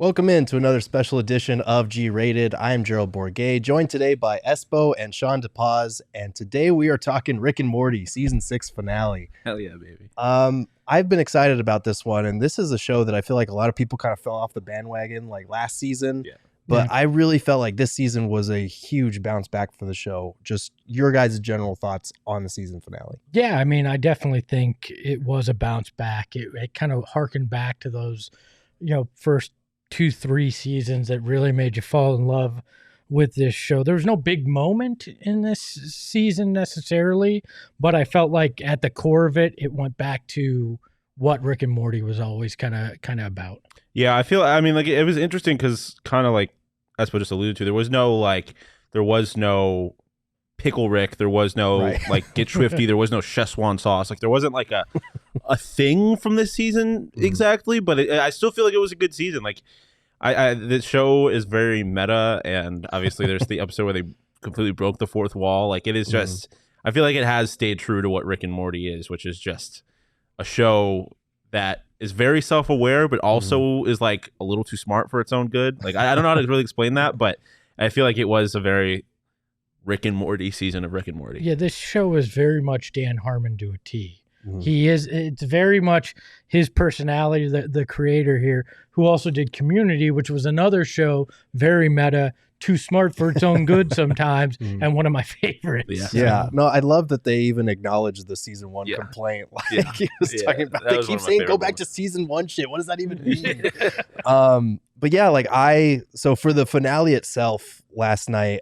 Welcome in to another special edition of G-Rated. I am Gerald Bourguet, joined today by Espo and Shawn DePaz, and today we are talking Rick and Morty Season 6 finale. Hell yeah, baby. I've been excited about this one, and this is a show that I feel like a lot of people kind of fell off the bandwagon like last season, but I really felt like this season was a huge bounce back for the show. Just your guys' general thoughts on the season finale. Yeah, I mean, I definitely think it was a bounce back. It kind of harkened back to those, first 2-3 seasons that really made you fall in love with this show. There was no big moment in this season necessarily, but I felt like at the core of it, it went back to what Rick and Morty was always kind of about. Yeah, it was interesting because kind of like Espo just alluded to, there was no Pickle Rick, there was no like Get Swifty, there was no Szechuan sauce. Like there wasn't like a thing from this season exactly, but I still feel like it was a good season. Like this show is very meta, and obviously there's the episode where they completely broke the fourth wall. Like it is just, I feel like it has stayed true to what Rick and Morty is, which is just a show that is very self-aware, but also is like a little too smart for its own good. Like I don't know how to really explain that, but I feel like it was a very Rick and Morty season of Rick and Morty. Yeah, this show is very much Dan Harmon to a T. It's very much his personality, the creator here, who also did Community, which was another show, very meta, too smart for its own good sometimes, and one of my favorites. Yeah. No, I love that they even acknowledged the season 1 complaint. Like he was talking about, they keep saying, go back to season 1 shit. What does that even mean? But yeah, so for the finale itself last night,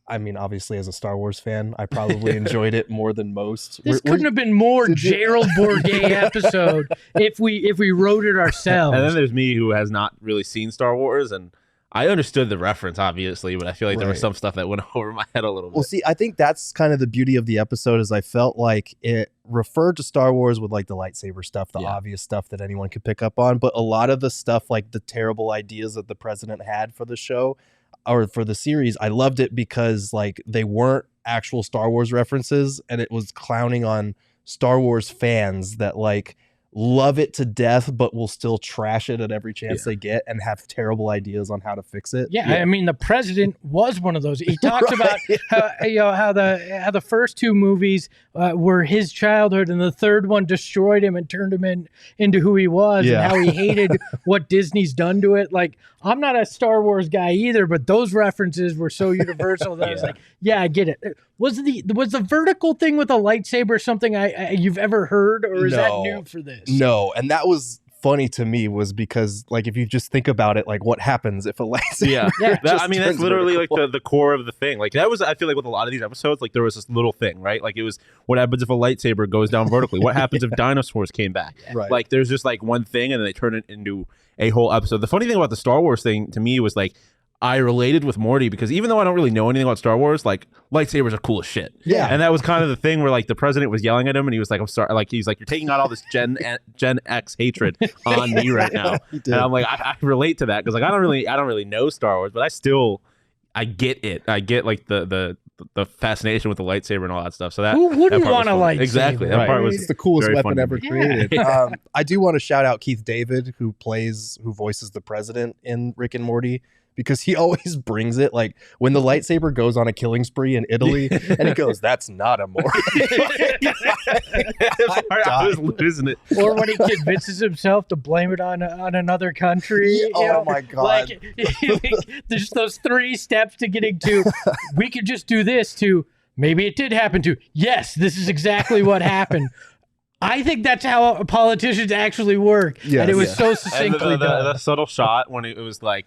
I mean, obviously, as a Star Wars fan, I probably enjoyed it more than most. This couldn't have been more Gerald Bourguet episode if we wrote it ourselves. And then there's me who has not really seen Star Wars, and I understood the reference, obviously, but I feel like there was some stuff that went over my head a little bit. Well, see, I think that's kind of the beauty of the episode is I felt like it referred to Star Wars with like the lightsaber stuff, the obvious stuff that anyone could pick up on, but a lot of the stuff, like the terrible ideas that the president had for the show, or for the series, I loved it because like they weren't actual Star Wars references, and it was clowning on Star Wars fans that like love it to death but will still trash it at every chance they get and have terrible ideas on how to fix it. I mean, the president was one of those. He talks about how the first 2 movies were his childhood, and the third one destroyed him and turned him into who he was, and how he hated what Disney's done to it. Like, I'm not a Star Wars guy either, but those references were so universal that I was like, I get it. Was the vertical thing with a lightsaber something you've ever heard, or is that new for this? No, and that was funny to me was because like if you just think about it, like what happens if a lightsaber that's literally vertical. Like the core of the thing. Like that was, I feel like with a lot of these episodes, like there was this little thing, right? Like it was, what happens if a lightsaber goes down vertically? What happens if dinosaurs came back? Like there's just like one thing, and then they turn it into a whole episode. The funny thing about the Star Wars thing to me was like I related with Morty because even though I don't really know anything about Star Wars, like lightsabers are cool as shit. Yeah. And that was kind of the thing where like the president was yelling at him and he was like, I'm sorry. Like, he's like, you're taking out all this Gen X hatred on me right now. And I'm like, I relate to that because like I don't really know Star Wars, but I get it. I get like the fascination with the lightsaber and all that stuff. So that who wouldn't want a lightsaber? Exactly. That part was it's the coolest weapon ever created. Yeah. I do want to shout out Keith David, who voices the president in Rick and Morty, because he always brings it, like when the lightsaber goes on a killing spree in Italy and he goes, that's not a Morty. I was losing it. Or when he convinces himself to blame it on another country. My God. Like, there's those 3 steps to getting to, we could just do this, to maybe it did happen, to yes, this is exactly what happened. I think that's how politicians actually work. Yes. And it was so succinctly done. The subtle shot when it was like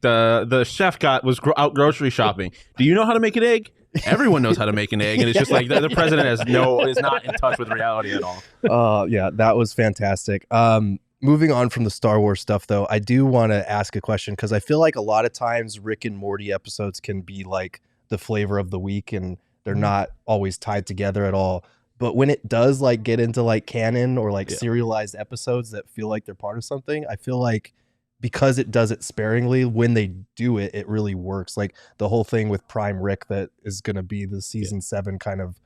the chef was out grocery shopping. Do you know how to make an egg? Everyone knows how to make an egg, and it's just like the president is not in touch with reality at all. Yeah, that was fantastic. Moving on from the Star Wars stuff, though, I do want to ask a question because I feel like a lot of times Rick and Morty episodes can be like the flavor of the week, and they're not always tied together at all. But when it does like get into like canon or like serialized episodes that feel like they're part of something, I feel like because it does it sparingly, when they do it, it really works. Like the whole thing with Prime Rick that is going to be the season 7 kind of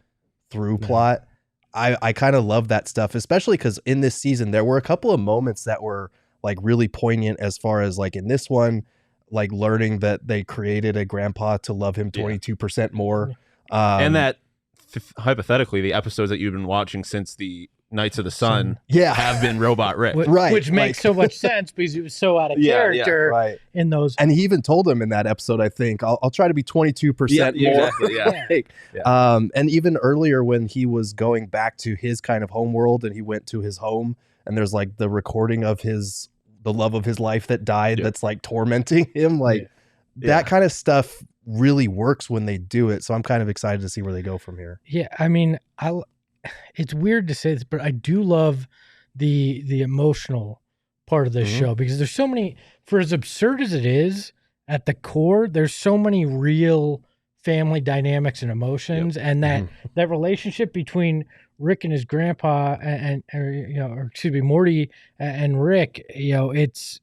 through plot. I kind of love that stuff, especially because in this season, there were a couple of moments that were like really poignant as far as like in this one, like learning that they created a grandpa to love him 22% more. And that hypothetically, the episodes that you've been watching since the Knights of the Sun have been Robot Rick. Right. Which makes so much sense because he was so out of character in those. And he even told him in that episode, I think, I'll try to be 22% more. Exactly, And even earlier when he was going back to his kind of home world and he went to his home and there's like the recording of the love of his life that died that's like tormenting him. Like that kind of stuff really works when they do it. So I'm kind of excited to see where they go from here. Yeah. I mean, it's weird to say this, but I do love the emotional part of this show because there's so many, for as absurd as it is at the core, there's so many real family dynamics and emotions and that relationship between Rick and his grandpa and Morty and Rick, it's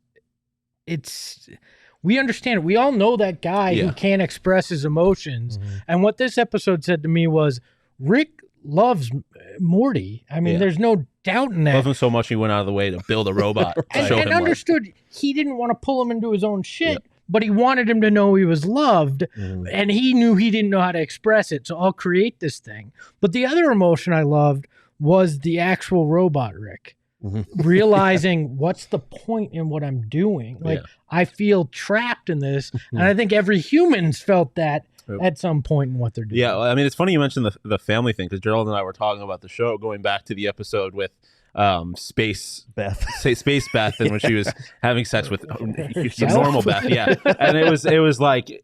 we understand it. We all know that guy who can't express his emotions. And what this episode said to me was Rick loves Morty. I mean, there's no doubt in that. Loves him so much he went out of the way to build a robot. and understood he didn't want to pull him into his own shit, but he wanted him to know he was loved, and he knew he didn't know how to express it. So I'll create this thing. But the other emotion I loved was the actual robot Rick. Realizing what's the point in what I'm doing. Like I feel trapped in this, and I think every human's felt that at some point in what they're doing. Yeah, I mean, it's funny you mentioned the family thing because Gerald and I were talking about the show going back to the episode with Space Beth, and when she was having sex with normal Beth, and it was like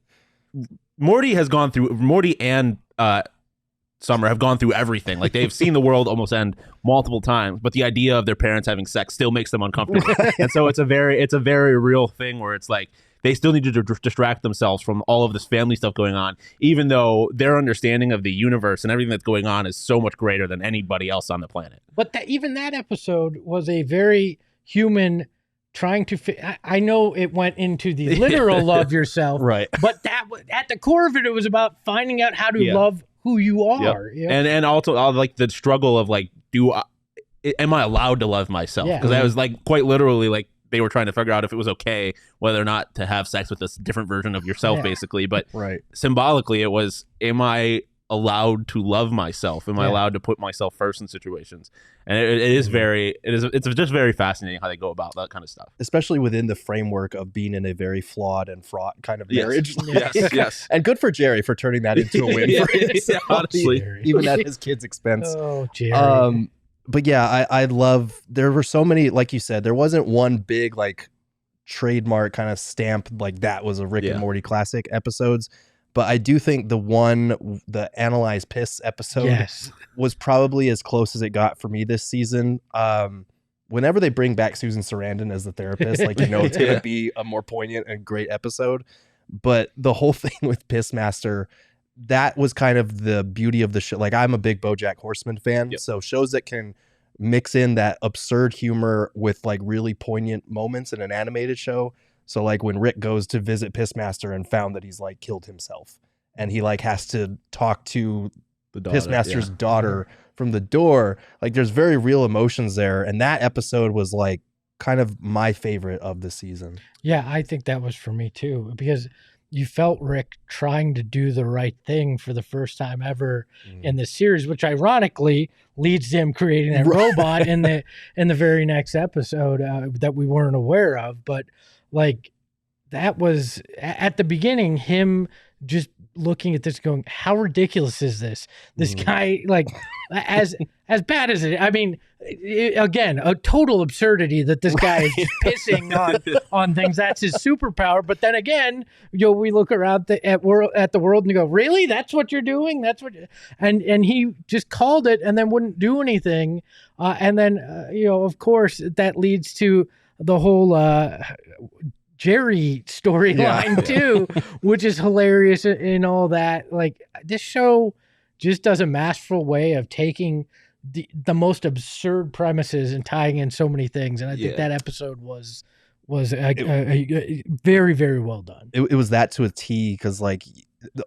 Morty and Summer have gone through everything. Like they've seen the world almost end multiple times, but the idea of their parents having sex still makes them uncomfortable. And so it's a very real thing where it's like they still need to distract themselves from all of this family stuff going on, even though their understanding of the universe and everything that's going on is so much greater than anybody else on the planet. But even that episode was a very human trying to I know it went into the literal love yourself, right? But that at the core of it, it was about finding out how to love who you are. And also like the struggle of like, am I allowed to love myself? Because I was like quite literally like they were trying to figure out if it was okay whether or not to have sex with this different version of yourself, basically. But symbolically, it was, am I allowed to love myself? Am I allowed to put myself first in situations? And it's just very fascinating how they go about that kind of stuff, especially within the framework of being in a very flawed and fraught kind of marriage. Yes. And good for Jerry for turning that into a win for himself, honestly, even at his kids' expense. Oh, Jerry. But yeah, I love, there were so many, like you said, there wasn't one big like trademark kind of stamp like that was a Rick and Morty classic episodes. But I do think the Analyze Piss episode was probably as close as it got for me this season. Whenever they bring back Susan Sarandon as the therapist, like, it's going to be a more poignant and great episode. But the whole thing with Pissmaster, that was kind of the beauty of the show. Like, I'm a big BoJack Horseman fan. So shows that can mix in that absurd humor with like really poignant moments in an animated show. So like when Rick goes to visit Pissmaster and found that he's like killed himself and he like has to talk to the Pissmaster's daughter from the door, like there's very real emotions there. And that episode was like kind of my favorite of the season. Yeah, I think that was for me too, because you felt Rick trying to do the right thing for the first time ever in the series, which ironically leads to him creating that robot in the very next episode that we weren't aware of. But like that was at the beginning, him just looking at this going, how ridiculous is this? This guy, like as bad as it, I mean, again, a total absurdity that this guy is just pissing on things. That's his superpower. But then again, we look around at the world and go, really? That's what you're doing? That's what, and he just called it and then wouldn't do anything. And then, of course, that leads to the whole Jerry storyline too, which is hilarious in all that. Like, this show just does a masterful way of taking the most absurd premises and tying in so many things. And I think that episode was very, very well done. It was that to a T, because like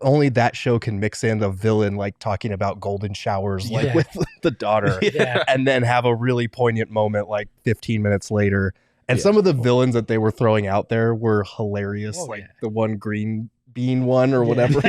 only that show can mix in a villain like talking about golden showers like with the daughter and then have a really poignant moment like 15 minutes later. And some of the villains that they were throwing out there were hilarious. Oh, the one green bean one or whatever.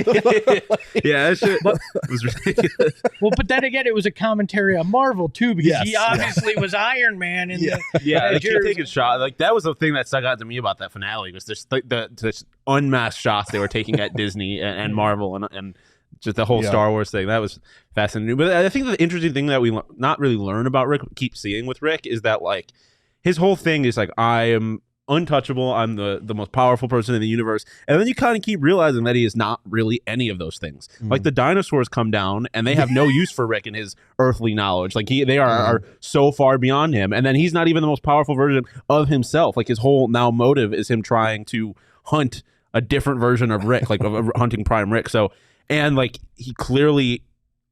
Yeah, that shit was ridiculous. Well, but then again, it was a commentary on Marvel too, because he Yes, obviously was Iron Man. In They keep taking shots. Like that was the thing that stuck out to me about that finale was this this unmasked shots they were taking at Disney and Marvel and just the whole Star Wars thing. That was fascinating. But I think the interesting thing that we not really learn about Rick, keep seeing with Rick, is that like his whole thing is like, I am untouchable, I'm the most powerful person in the universe, and then you kind of keep realizing that he is not really any of those things. Like the dinosaurs come down and they have no use for Rick and his earthly knowledge. Like they are so far beyond him, and then he's not even the most powerful version of himself. Like his whole now motive is him trying to hunt a different version of Rick, like of hunting Prime Rick. So, and like he clearly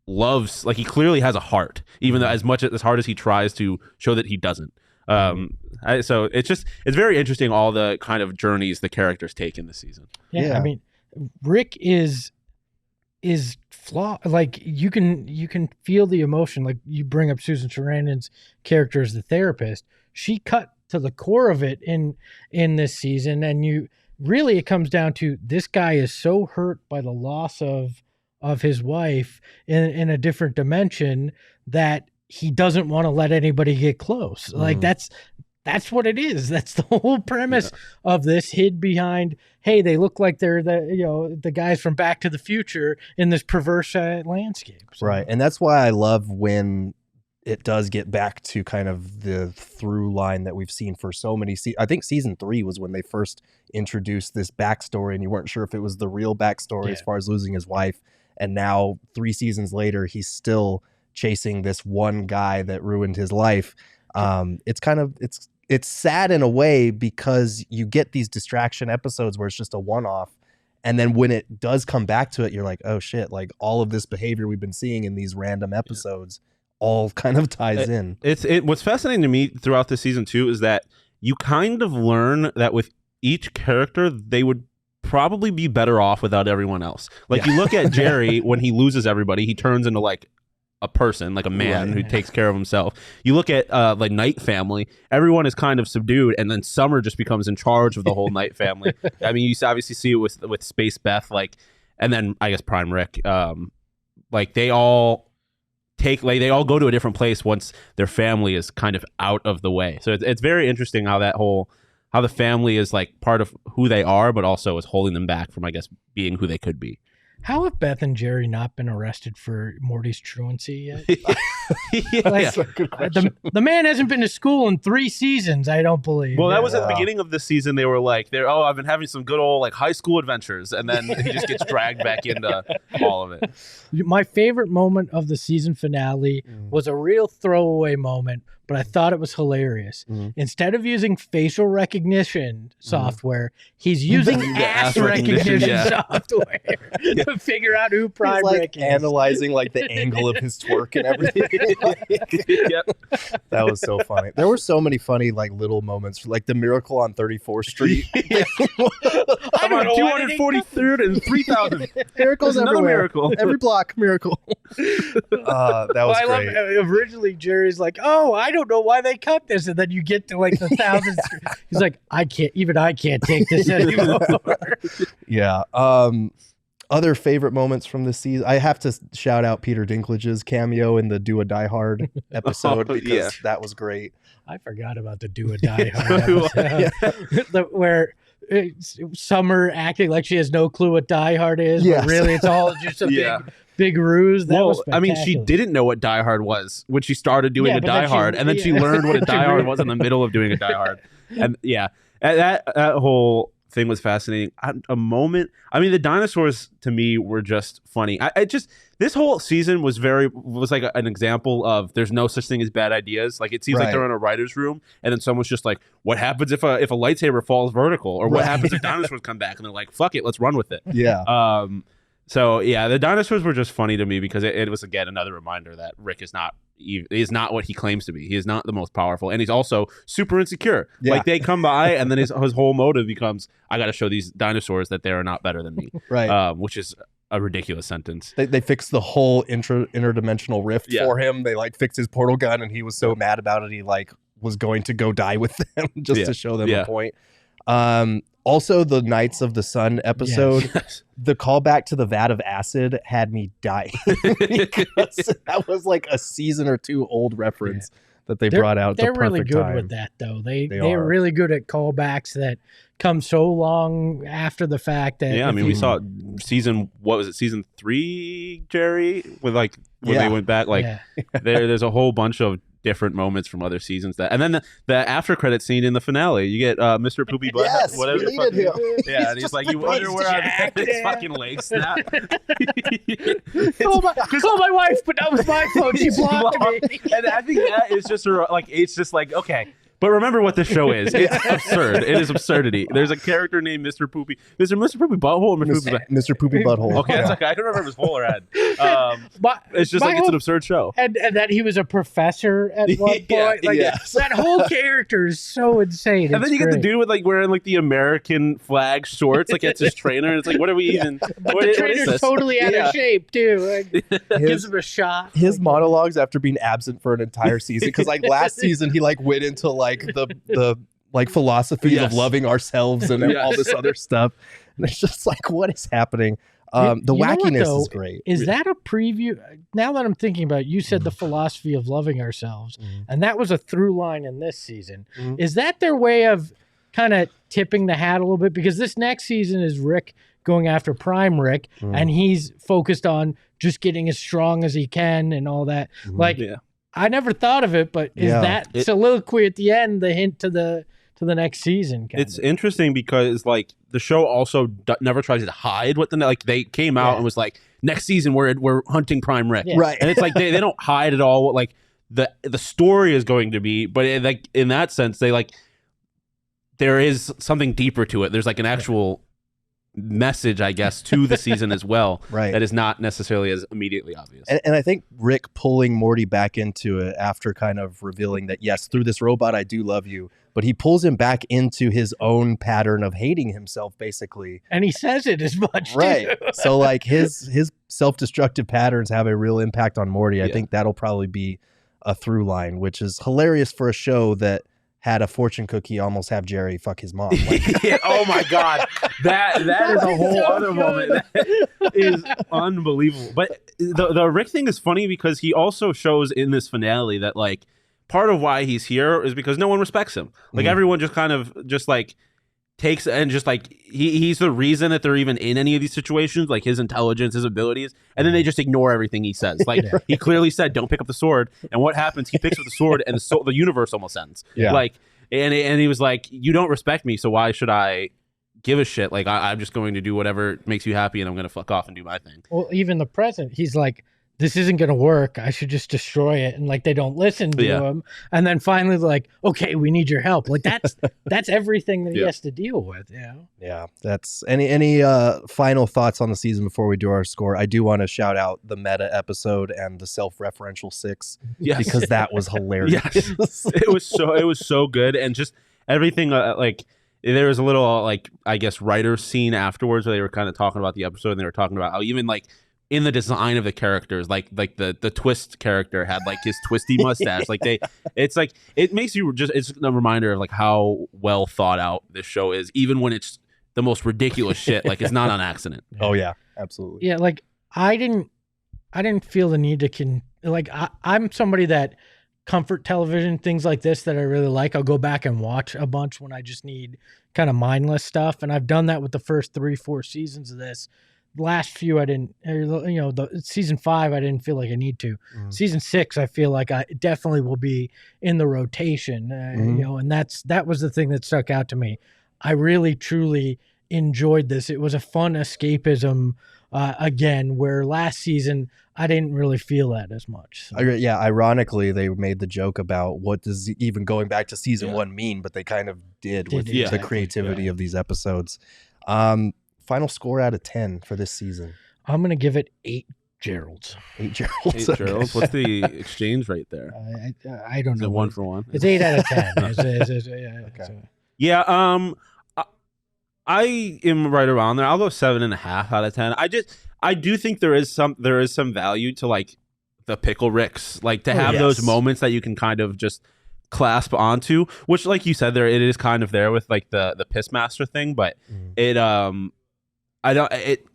loves, like he clearly has a heart, even though as hard as he tries to show that he doesn't. So it's very interesting, all the kind of journeys the characters take in this season. I mean, Rick is flawed. Like you can feel the emotion. Like you bring up Susan Sarandon's character as the therapist. She cut to the core of it in this season, and it comes down to this guy is so hurt by the loss of his wife in a different dimension that he doesn't want to let anybody get close. Like that's what it is. That's the whole premise of this, hid behind, hey, they look like they're the guys from Back to the Future in this perverse landscape. So. Right. And that's why I love when it does get back to kind of the through line that we've seen for so many I think season 3 was when they first introduced this backstory, and you weren't sure if it was the real backstory as far as losing his wife. And now 3 seasons later, he's still chasing this one guy that ruined his life. It's sad in a way, because you get these distraction episodes where it's just a one-off, and then when it does come back to it, you're like, oh shit, like all of this behavior we've been seeing in these random episodes all kind of ties in. What's fascinating to me throughout this season too is that you kind of learn that with each character they would probably be better off without everyone else. Like you look at Jerry, when he loses everybody, he turns into like a person, like a man who takes care of himself. You look at like Night Family, everyone is kind of subdued, and then Summer just becomes in charge of the whole Night Family. I mean, you obviously see it with Space Beth, like, and then I guess Prime Rick. Like they all they all go to a different place once their family is kind of out of the way. So it's very interesting how how the family is like part of who they are, but also is holding them back from, I guess, being who they could be. How have Beth and Jerry not been arrested for Morty's truancy yet? That's a good question. The man hasn't been to school in 3 seasons, I don't believe. Well, that was at the beginning of the season. They were like, I've been having some good old like high school adventures, and then he just gets dragged back into all of it. My favorite moment of the season finale was a real throwaway moment, but I thought it was hilarious. Instead of using facial recognition software, he's using ass recognition software to figure out who Prime Rick is. Analyzing like the angle of his twerk and everything. That was so funny. There were so many funny like little moments, like the miracle on 34th Street. I'm on 243rd and 3000. Miracles Another everywhere. miracle. Every block, miracle. That was great. Originally, Jerry's like, oh, I don't know why they cut this, and then you get to like the 1000th. He's like, I can't take this anymore. Yeah. Other favorite moments from this season, I have to shout out Peter Dinklage's cameo in the Do a Die Hard episode because that was great. I forgot about the Do a Die Hard episode. Where Summer acting like she has no clue what Die Hard is, but really it's all just a big ruse. That was I mean, she didn't know what Die Hard was when she started doing a Die Hard, and then she learned what a Die Hard was in the middle of doing a Die Hard. And that whole thing was fascinating. A moment, I mean, the dinosaurs to me were just funny. This whole season was like an example of there's no such thing as bad ideas. Like it seems like they're in a writer's room, and then someone's just like, what happens if a lightsaber falls vertical, or what happens if dinosaurs come back? And they're like, fuck it, let's run with it. So the dinosaurs were just funny to me because it was again another reminder that Rick is not what he claims to be. He is not the most powerful, and he's also super insecure. Like they come by, and then his whole motive becomes, I got to show these dinosaurs that they are not better than me. Which is a ridiculous sentence. They fixed the whole interdimensional rift for him. They like fixed his portal gun, and he was so mad about it. He like was going to go die with them just to show them a point. Also, the Knights of the Sun episode, the callback to the vat of acid had me dying because that was like a season or two old reference that they brought out. They're at the really perfect good time. with that, though. They're really good at callbacks that come so long after the fact. That I mean, we saw season 3, Jerry, with like when they went back. Like there's a whole bunch of different moments from other seasons and then the after credit scene in the finale, you get Mr. Poopy Butt, whatever. And he's like, you wonder where his fucking leg snapped. Call my wife, but that was my phone. She blocked me. And I think that is just like, it's just like, okay. But remember what this show is. It's absurd. It is absurdity. There's a character named Mr. Poopy. Mr. Poopy Butthole or Mr. Poopy Butthole. Okay, it's okay. I don't remember if it's hole or head. It's just like, it's an absurd show. And that he was a professor at one point. Like that whole character is so insane. And then you get the dude with like wearing like the American flag shorts, like it's his trainer. And it's like, what are we even? But the trainer's totally out of shape too. Like, gives him a shot. His monologues after being absent for an entire season, because like last season he like went into like the like philosophies of loving ourselves and all this other stuff, and it's just like, what is happening? The wackiness is great. Is that a preview? Now that I'm thinking about it, you said the philosophy of loving ourselves, and that was a through line in this season. Is that their way of kind of tipping the hat a little bit? Because this next season is Rick going after Prime Rick, and he's focused on just getting as strong as he can and all that. Like, I never thought of it, but is that soliloquy at the end the hint to the next season? It's interesting because like the show also never tries to hide what like they came out and was like, next season we're hunting Prime Rick, right? And it's like they don't hide at all what like the story is going to be, but like in that sense they like there is something deeper to it. There's like an actual message, I guess, to the season as well, right? That is not necessarily as immediately obvious. And I think Rick pulling Morty back into it after kind of revealing that, yes, through this robot, I do love you, but he pulls him back into his own pattern of hating himself, basically. And he says it as much, right? Too. So like his self-destructive patterns have a real impact on Morty. I think that'll probably be a through line, which is hilarious for a show that had a fortune cookie almost have Jerry fuck his mom. Like, oh my God. That is a whole other moment. That is unbelievable. But the Rick thing is funny because he also shows in this finale that like part of why he's here is because no one respects him. Like everyone just kind of just like takes and just like he's the reason that they're even in any of these situations, like his intelligence, his abilities, and then they just ignore everything he says. Like he clearly said, "Don't pick up the sword," and what happens? He picks up the sword, and the universe almost ends. Like, and he was like, "You don't respect me, so why should I give a shit? Like I'm just going to do whatever makes you happy, and I'm going to fuck off and do my thing." Well, even the present, he's like, this isn't going to work. I should just destroy it. And like, they don't listen to him. And then finally like, okay, we need your help. Like that's everything that he has to deal with. Yeah. That's any final thoughts on the season before we do our score? I do want to shout out the meta episode and the self-referential 6 because that was hilarious. It was so good. And just everything like there was a little like, I guess, writer's scene afterwards where they were kind of talking about the episode and they were talking about how even like in the design of the characters, like the twist character had like his twisty mustache. Like it's like it makes you it's a reminder of like how well thought out this show is, even when it's the most ridiculous shit. Like it's not on accident. Oh yeah, absolutely. Yeah, like I didn't feel the need to I'm somebody that comfort television, things like this that I really like, I'll go back and watch a bunch when I just need kind of mindless stuff, and I've done that with the first 3-4 seasons of this. Last few I didn't, the season 5 I didn't feel like I need to. Season 6 I feel like I definitely will be in the rotation, and that was the thing that stuck out to me. I really truly enjoyed this. It was a fun escapism again, where last season I didn't really feel that as much. So. Ironically, they made the joke about what does even going back to season 1 mean, but they kind of did with the creativity of these episodes. Final score out of 10 for this season. I'm going to give it 8 Geralds. 8 Geralds. 8 Geralds. What's the exchange rate there? I don't know. 1 for 1? It's 8 out of 10. I am right around there. I'll go 7.5 out of 10. I do think there is some value to like the Pickle Ricks, like to have those moments that you can kind of just clasp onto, which, like you said, there it is kind of there with like the Pissmaster thing, but it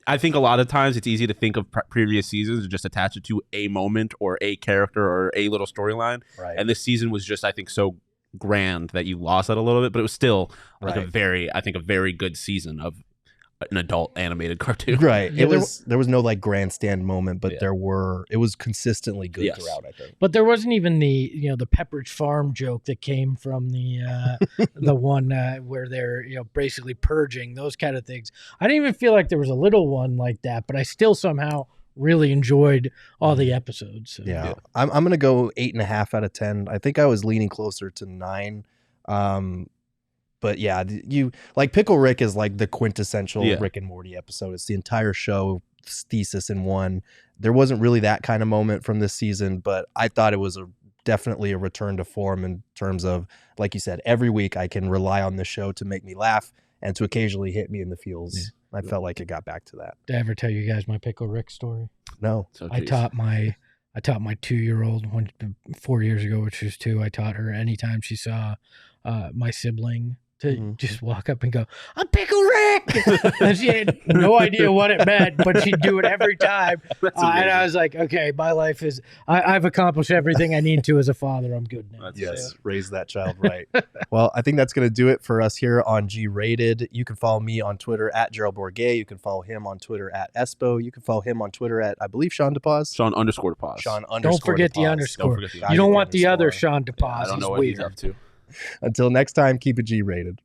I think a lot of times it's easy to think of previous seasons and just attach it to a moment or a character or a little storyline. Right. And this season was just, I think, so grand that you lost that a little bit, but it was still like a very good season of an adult animated cartoon. Right. Yeah, There was no like grandstand moment, but it was consistently good throughout, I think. But there wasn't even the Pepperidge Farm joke that came from the the one where they're basically purging, those kind of things. I didn't even feel like there was a little one like that, but I still somehow really enjoyed all the episodes. So. Yeah. I'm gonna go 8.5 out of 10. I think I was leaning closer to 9. But yeah, you like Pickle Rick is like the quintessential Rick and Morty episode. It's the entire show thesis in one. There wasn't really that kind of moment from this season, but I thought it was definitely a return to form in terms of, like you said, every week I can rely on this show to make me laugh and to occasionally hit me in the feels. Yeah. I felt like it got back to that. Did I ever tell you guys my Pickle Rick story? No. I taught my 2-year-old 4 years ago, which was 2. I taught her anytime she saw my sibling to just walk up and go, "I'm Pickle Rick!" And she had no idea what it meant, but she'd do it every time. And I was like, okay, my life is, I've accomplished everything I need to as a father. I'm good now. Yes, raise that child right. Well, I think that's going to do it for us here on G-Rated. You can follow me on Twitter at Gerald Bourguet. You can follow him on Twitter at Espo. You can follow him on Twitter at, I believe, Shawn DePaz. Shawn_DePaz. Don't forget the underscore. You don't want the other Shawn DePaz. I don't know what he's up to. Until next time, keep it G-Rated.